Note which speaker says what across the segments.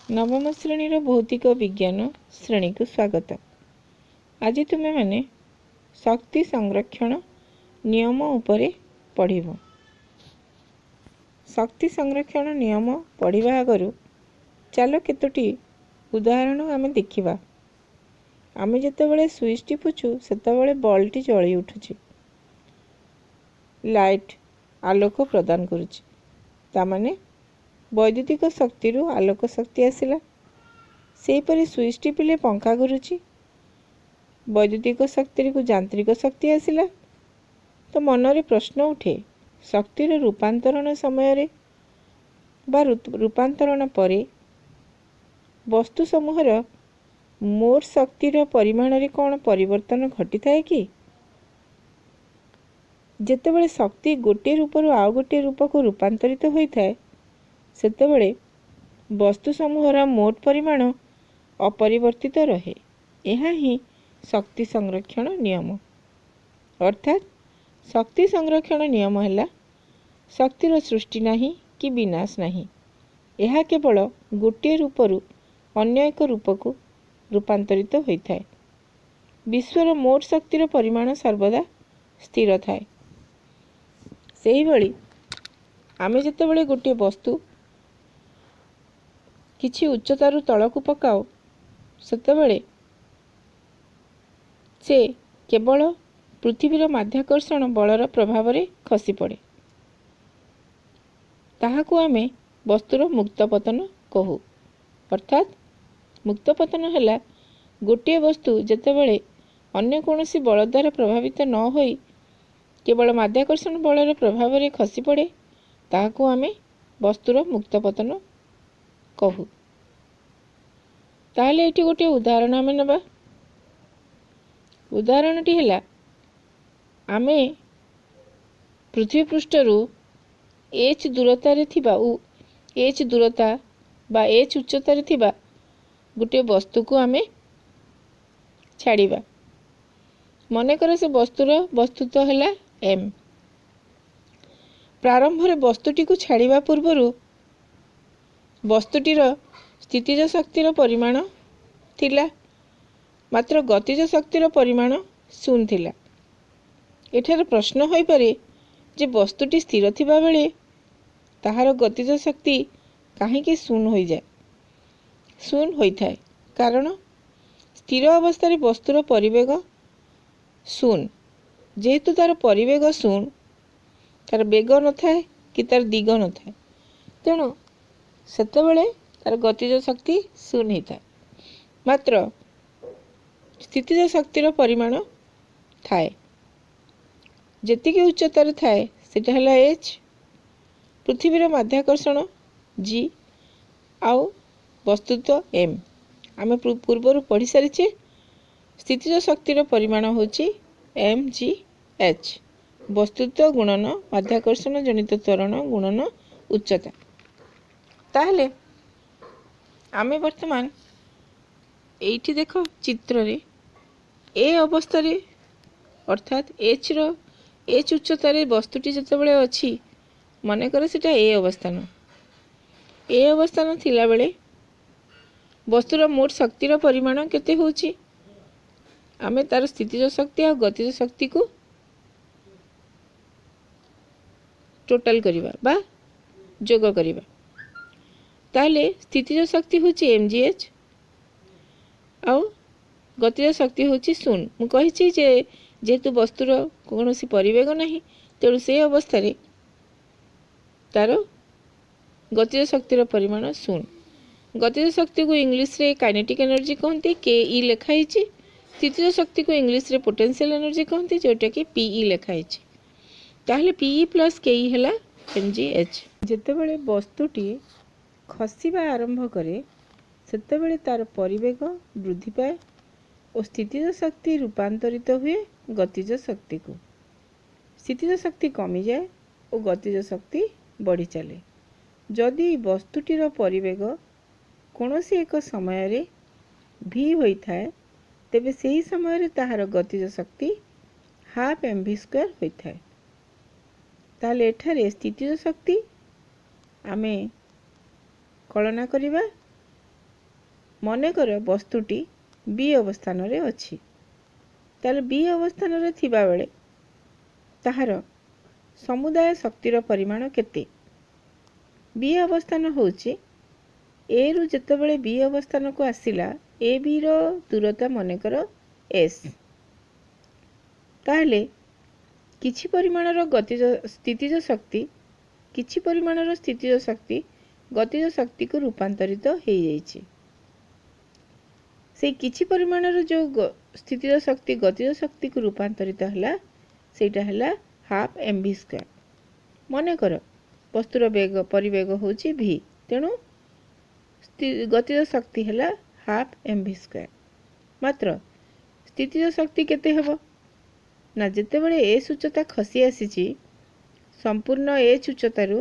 Speaker 1: नवम श्रेणी भौतिक विज्ञान श्रेणी को स्वागत। आज तुमे माने शक्ति संरक्षण नियम उपरे पढ़िबो। शक्ति संरक्षण नियम पढ़िबा आगरु चलो केतोटी उदाहरण आमे देखिबा। आमे जेतेबेले स्विच टिपुछु सेतेबेले बल्बटी जळि उठुछि, लाइट आलोक प्रदान करुछि। तामाने वैद्युतिक शक्ति रु आलोक शक्ति आसिला। सेहीपरि स्विच टिपिले पंखा घुरुछि, वैद्युतिक शक्ति को यांत्रिक शक्ति आसिला। तो मनरे प्रश्न उठे, शक्तिर रूपांतरण समय बा रूपांतरण परे वस्तु समूहर मोट शक्तिर परिमाण रे कौन परिवर्तन घटी थाए कि? जेतेबेले शक्ति गोटे रूपरु आउ गोटे रूप को रूपांतरित होता है सेतेबेले वस्तु समूहर मोट परिमाण अपरिवर्तित रहे। यह ही शक्ति संरक्षण नियम। अर्थात शक्ति संरक्षण नियम है शक्तिर सृष्टि नहीं कि विनाश नहीं, यह केवल गोटे रूपरु अन्य एक रूप को रूपांतरित होता है। विश्वर मोट शक्तिर परिमाण सर्वदा स्थिर थाए। सेही भली आमे जेतेबेले गोटे वस्तु किछि उच्चतारु तलकू पकाओ सेतेबेले से केवल पृथ्वीर माध्याकर्षण बलर प्रभाव रे खसी पड़े। ताहाकू आमे वस्तुर मुक्त पतन कहू। अर्थात मुक्त पतन है गोटे वस्तु जेतेबेले अन्य कोनोसी बल द्वारा प्रभावित न होई केवल माध्याकर्षण बलर प्रभाव रे खसी पड़े, ताहाकू आमे वस्तुर मुक्त पतन कहू। ताहले एटी गोटे उदाहरण आमे नबा। उदाहरणटी हैला आमे पृथ्वी पृष्ठरु h दूरता रे थिबा h दूरता बा h उच्चता रे थिबा गोटे वस्तु को आमे छाड़िबा। मने करे से वस्तुर वस्तुत्व हैला m। प्रारंभ रे वस्तुटी को छाड़िबा पूर्वरु वस्तुटीर स्थितिज शक्तिर परिमाण थिला, मात्र गतिज शक्तिर परिमाण शून्य थिला। एठार प्रश्न होई पारे जे वस्तुटी स्थिर थिबा बेले ताहार गतिज शक्ति काहेकि शून्य होई जाए। शून्य होई थाए कारण स्थिर अवस्था रे वस्तुर परिवेग शून्य। जेहेतु तार परिवेग शून्य, तार बेग न थाए कि तार दिग न थाए, तेणु सेतेबेले तार गतिज शक्ति शून्य ही थाए। मात्र स्थितिज शक्तिर परिमाण थाए। जेतिकी उच्चतार थाए सेटा हला h, पृथ्वीर माध्याकर्षण g आउ वस्तुत्व m। आमे पूर्वरु पढ़ी सारिचे स्थितिज शक्तिर परिमाण होची mgh, वस्तुत्व गुणन माध्याकर्षण जनित त्वरण गुणन उच्चता। ताहले आमे वर्तमान एठी देखो चित्र रे ए अवस्था रे अर्थात h उच्चता रे वस्तुटी जेतेबेले अछि मने करे सेटा ए अवस्थान थिला बेले वस्तुर मोट शक्तिर परिमाण केते होची? आमे तार स्थितिज शक्ति और गतिज शक्ति को टोटल करिबा बा जोग करिबा। ताले स्थितिज शक्ति होची mgh आउ गतिज शक्ति होची शून्य। मु कहिछि जे जेतु वस्तुर कोनोसी परिवेग नहीं तेणु से अवस्था रे तार गतिज शक्तिर परिमाण शून्य। गतिज शक्ति को इंग्लिश रे काइनेटिक एनर्जी कहते ke लिखाई। स्थितिज शक्ति को इंग्लिश रे पोटेंशियल एनर्जी कहते जोटा कि pe लिखाई। ताहले pe प्लस ke हैला mgh। जेतेबेले वस्तुटी खसिबा आरंभ करे सेतेबेले तार परिवेग वृद्धि पाए और स्थितिज शक्ति रूपांतरित हुए गतिज शक्ति को। स्थितिज शक्ति कमी जाए और गतिज शक्ति बढ़ी चले। जदि वस्तुटीर परिवेग कोनोसी एक समय रे v होई थाए तेबे सेही समय रे ताहार गतिज शक्ति हाफ mv² होई थाए। ताहले एठारे स्थितिज शक्ति आमे कलना करिबा ମନେକର ବସ୍ତୁଟି B ଅବସ୍ଥାନରେ ଅଛି, ତାହେଲେ B ଅବସ୍ଥାନରେ ଥିବା ବେଳେ ତାହାର ସମୁଦାୟ ଶକ୍ତିର ପରିମାଣ କେତେ? B ଅବସ୍ଥାନ ହେଉଛି A ରୁ ଯେତେବେଳେ B ଅବସ୍ଥାନକୁ ଆସିଲା, AB ର ଦୂରତା ମନେକର S, ତାହେଲେ କିଛି ପରିମାଣର ସ୍ଥିତିଜ ଶକ୍ତି ଗତିଜ ଶକ୍ତିକୁ ରୂପାନ୍ତରିତ ହେଇଯାଇଛି। ସେଇ କିଛି ପରିମାଣର ଯେଉଁ ସ୍ଥିତିଜ ଶକ୍ତି ଗତିଜ ଶକ୍ତିକୁ ରୂପାନ୍ତରିତ ହେଲା ସେଇଟା ହେଲା ହାଫ୍ mv²। ମନେକର ବସ୍ତୁର ପରିବେଗ ହେଉଛି v, ତେଣୁ ଗତିଜ ଶକ୍ତି ହେଲା ହାଫ୍ mv²। ମାତ୍ର ସ୍ଥିତିଜ ଶକ୍ତି କେତେ ହେବ ନା, ଯେତେବେଳେ S ଉଚ୍ଚତା ଖସି ଆସିଛି ସମ୍ପୂର୍ଣ୍ଣ H ଉଚ୍ଚତାରୁ,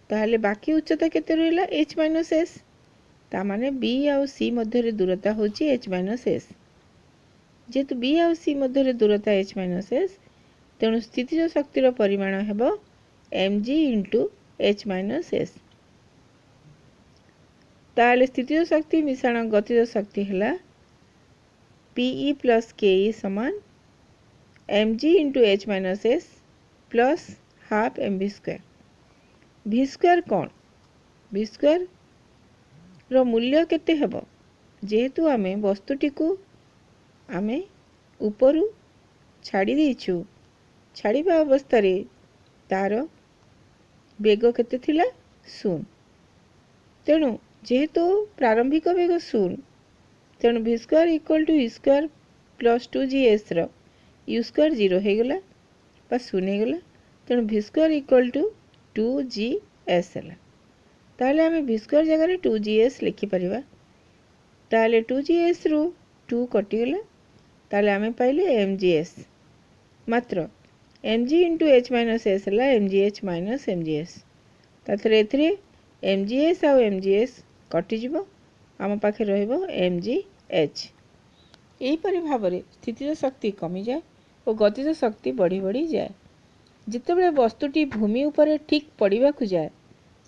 Speaker 1: ତାହେଲେ ବାକି ଉଚ୍ଚତା କେତେ ରହିଲା? h - s। ତାମାନେ B ଆଉ C ମଧ୍ୟରେ ଦୂରତା ହେଉଛି h - s। ଯେହେତୁ B ଆଉ C ମଧ୍ୟରେ ଦୂରତା h - s, ତେଣୁ ସ୍ଥିତିଜ ଶକ୍ତିର ପରିମାଣ ହେବ mg × h - s। ତାହେଲେ ସ୍ଥିତିଜ ଶକ୍ତି ମିଶାଣ ଗତିଜ ଶକ୍ତି ହେଲା PE + KE = mg × h - s + half mv²। v² କ'ଣ? v² ର ମୂଲ୍ୟ କେତେ ହେବ? ଯେହେତୁ ଆମେ ବସ୍ତୁଟିକୁ ଉପରୁ ଛାଡ଼ି ଦେଇଛୁ, ଛାଡ଼ିବା ଅବସ୍ଥାରେ ତାର ବେଗ କେତେ ଥିଲା? 0। ତେଣୁ ଯେହେତୁ ପ୍ରାରମ୍ଭିକ ବେଗ 0, ତେଣୁ v² = u² + 2gs ର u² 0 ହେଇଗଲା ବା 0 ହେଇଗଲା, ତେଣୁ v² = 2gs ହେଲା। ତାହେଲେ ଆମେ v² ଜାଗାରେ 2gs ଲେଖିପାରିବା। ତାହେଲେ 2gs ରୁ 2 କଟିଗଲା, ତାହେଲେ ଆମେ ପାଇଲେ mgs। ମାତ୍ର mg × h - s ହେଲା mgh - mgs। ତାପରେ ଏଥିରେ mgs ଆଉ mgs କଟିଯିବ, ଆମ ପାଖରେ ରହିବ mgh। ଏହିପରି ଭାବରେ ସ୍ଥିତିଜ ଶକ୍ତି କମିଯାଏ ଓ ଗତିଜ ଶକ୍ତି ବଢ଼ି ବଢ଼ି ଯାଏ। ଯେତେବେଳେ ବସ୍ତୁଟି ଭୂମି ଉପରେ ଠିକ୍ ପଡ଼ିବାକୁ ଯାଏ,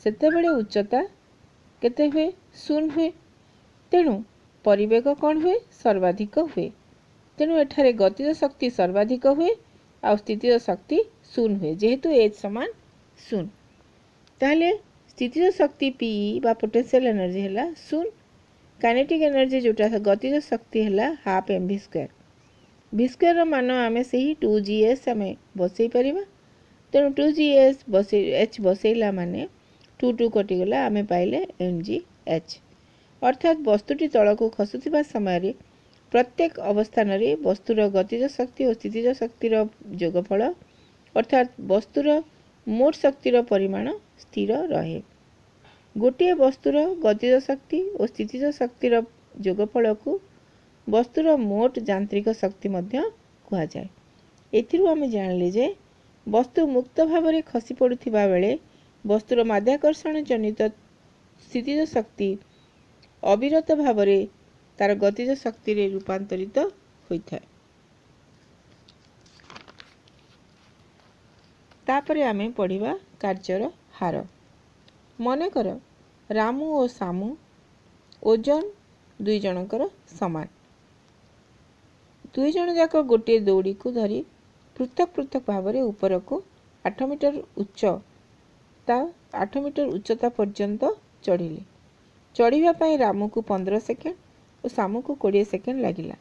Speaker 1: ସେତେବେଳେ ଉଚ୍ଚତା କେତେ ହୁଏ? 0 ହୁଏ। ତେଣୁ ପରିବେଗ କ'ଣ ହୁଏ? ସର୍ବାଧିକ ହୁଏ। ତେଣୁ ଏଠାରେ ଗତିଜ ଶକ୍ତି ସର୍ବାଧିକ ହୁଏ ଆଉ ସ୍ଥିତିଜ ଶକ୍ତି 0 ହୁଏ, ଯେହେତୁ h = 0। ତାହେଲେ ସ୍ଥିତିଜ ଶକ୍ତି PE ବା ପୋଟେନ୍ସିଆଲ ଏନର୍ଜି ହେଲା 0। କାଇନେଟିକ୍ ଏନର୍ଜି ଯେଉଁଟା ଗତିଜ ଶକ୍ତି ହେଲା ହାଫ୍ mv²। v² ର ମାନ ଆମେ ସେହି 2gs ଆମେ ବସେଇ ପାରିବା। ତେଣୁ 2gs h ବସେଇଲା ମାନେ 2 କଟିଗଲା, ଆମେ ପାଇଲେ mgh। ଅର୍ଥାତ୍ ବସ୍ତୁଟି ତଳକୁ ଖସୁଥିବା ସମୟରେ ପ୍ରତ୍ୟେକ ଅବସ୍ଥାନରେ ବସ୍ତୁର ଗତିଜ ଶକ୍ତି ଓ ସ୍ଥିତିଜ ଶକ୍ତିର ଯୋଗଫଳ ଅର୍ଥାତ୍ ବସ୍ତୁର ମୋଟ ଶକ୍ତିର ପରିମାଣ ସ୍ଥିର ରହେ। ଗୋଟିଏ ବସ୍ତୁର ଗତିଜ ଶକ୍ତି ଓ ସ୍ଥିତିଜ ଶକ୍ତିର ଯୋଗଫଳକୁ ବସ୍ତୁର ମୋଟ ଯାନ୍ତ୍ରିକ ଶକ୍ତି ମଧ୍ୟ କୁହାଯାଏ। ଏଥିରୁ ଆମେ ଜାଣିଲେ ଯେ ବସ୍ତୁ ମୁକ୍ତ ଭାବରେ ଖସି ପଡ଼ୁଥିବା ବେଳେ ବସ୍ତୁର ମାଧ୍ୟାକର୍ଷଣ ଜନିତ ସ୍ଥିତିଜ ଶକ୍ତି ଅବିରତ ଭାବରେ ତାର ଗତିଜ ଶକ୍ତିରେ ରୂପାନ୍ତରିତ ହୋଇଥାଏ। ତାପରେ ଆମେ ପଢ଼ିବା କାର୍ଯ୍ୟର ହାର। ମନେକର ରାମୁ ଓ ସାମୁ ଓଜନ 2 ଜଣଙ୍କର ସମାନ। 2 ଜଣ ଯାକ ଗୋଟିଏ ଦଉଡ଼ିକୁ ଧରି ପୃଥକ ପୃଥକ ଭାବରେ ଉପରକୁ 8 ମିଟର ଉଚ୍ଚତା ପର୍ଯ୍ୟନ୍ତ ଚଢ଼ିଲେ। ଚଢ଼ିବା ପାଇଁ ରାମୁକୁ 15 ସେକେଣ୍ଡ ଓ ସାମୁକୁ 20 ସେକେଣ୍ଡ ଲାଗିଲା।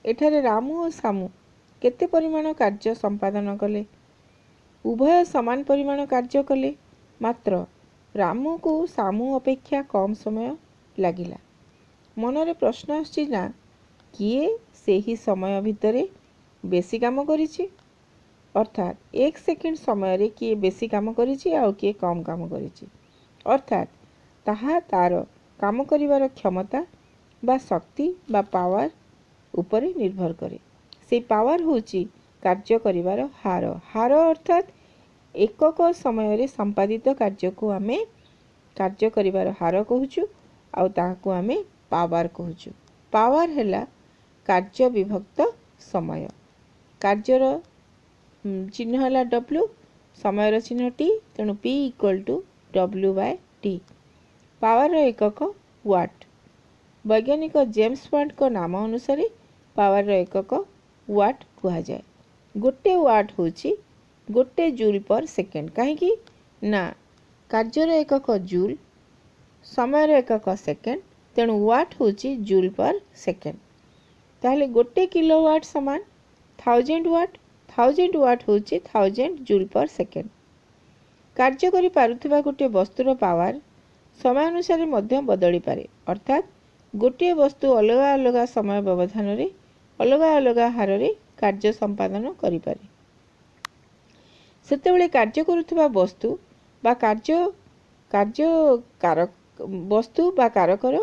Speaker 1: ଏଠାରେ ରାମୁ ଓ ସାମୁ କେତେ ପରିମାଣ କାର୍ଯ୍ୟ ସମ୍ପାଦନ କଲେ? ଉଭୟ ସମାନ ପରିମାଣ କାର୍ଯ୍ୟ କଲେ, ମାତ୍ର ରାମୁକୁ ସାମୁ ଅପେକ୍ଷା କମ୍ ସମୟ ଲାଗିଲା। ମନରେ ପ୍ରଶ୍ନ ଆସୁଛି ନା, କିଏ ସେହି ସମୟ ଭିତରେ ବେଶୀ କାମ କରିଛି? ଅର୍ଥାତ୍ 1 ସେକେଣ୍ଡ ସମୟରେ କିଏ ବେଶୀ କାମ କରିଛି ଆଉ କିଏ କମ୍ କାମ କରିଛି? ଅର୍ଥାତ୍ ତାହା ତାର କାମ କରିବାର କ୍ଷମତା ବା ଶକ୍ତି ବା ପାୱାର ଉପରେ ନିର୍ଭର କରେ। ସେଇ ପାୱାର ହେଉଛି କାର୍ଯ୍ୟ କରିବାର ହାର। ହାର ଅର୍ଥାତ୍ ଏକକ ସମୟରେ ସମ୍ପାଦିତ କାର୍ଯ୍ୟକୁ ଆମେ କାର୍ଯ୍ୟ କରିବାର ହାର କହୁଛୁ ଆଉ ତାହାକୁ ଆମେ ପାୱାର କହୁଛୁ। ପାୱାର ହେଲା କାର୍ଯ୍ୟ ବିଭକ୍ତ ସମୟ। କାର୍ଯ୍ୟର ଚିହ୍ନ ହେଲା W, ସମୟର ଚିହ୍ନ T, ତେଣୁ P = W/T। ପାୱାରର ଏକକ ୱାଟ୍। वैज्ञानिक जेम्स वाट को नाम अनुसार पावर एकक वाट कहुए। गोटे वाट होची गोटे जूल पर सेकेंड। कहीं ना कार्यर एकक जूल, समय एकक सेकेंड, तेणु वाट होची जूल पर सेकेंड। ताहले गोटे किलोवाट समान 1000 वाट, 1000 वाट होची 1000 जूल पर सेकेंड। कार्य करि पारुथिबा गोटे वस्तुर पावर समय अनुसार मध्य बदली पारे, अर्थात गोटे वस्तु अलग अलग समय व्यवधान रे अलग अलग हार रे कार्य संपादन करि पारे। सेतेबेले कार्य करुथिबा वस्तु बा वस्तु बा कारकर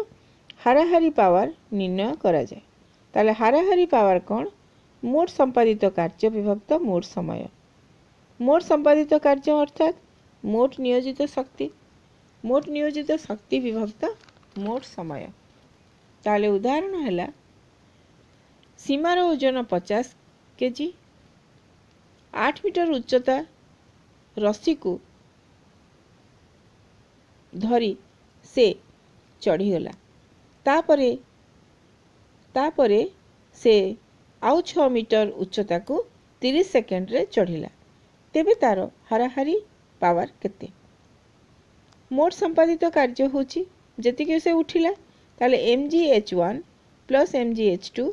Speaker 1: हाराहारी पावर निर्णय करा जाए। ताले हाराहारी पावर कौन? मोट संपादित कार्य विभक्त मोट समय। मोट संपादित कार्य अर्थात मोट नियोजित शक्ति, मोट नियोजित शक्ति विभक्त मोट समय। ताले उदाहरण हैला सीमार ओजन 50 केजी, 8 मीटर उच्चता रस्सी को धरी से चढ़ीगला, तापरे से आउ 6 मीटर उच्चता को 30 सेकेंड रे चढ़ीला, तेबे तार हाराहारी पावर केते? मोट संपादित कार्य होची जतिके से उठिला ताले mgh1 प्लस mgh2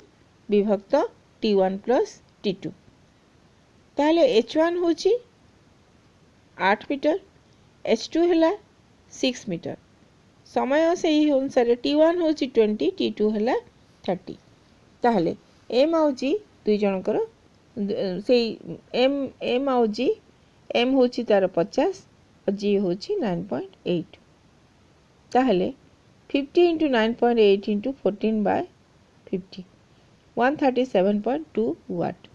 Speaker 1: विभक्त t1 प्लस t2। ताले h1 होची 8 मीटर, h2 हैला 6 मीटर। समय से ही अनुसार t1 होची 20, t2 हैला 30। ताहले m आउ g दुई जनकर से m आउ g, m होची तार 50 और g होची 9.8। ताहले 50 into 9.8 into 14 by 50 137.2 वाट।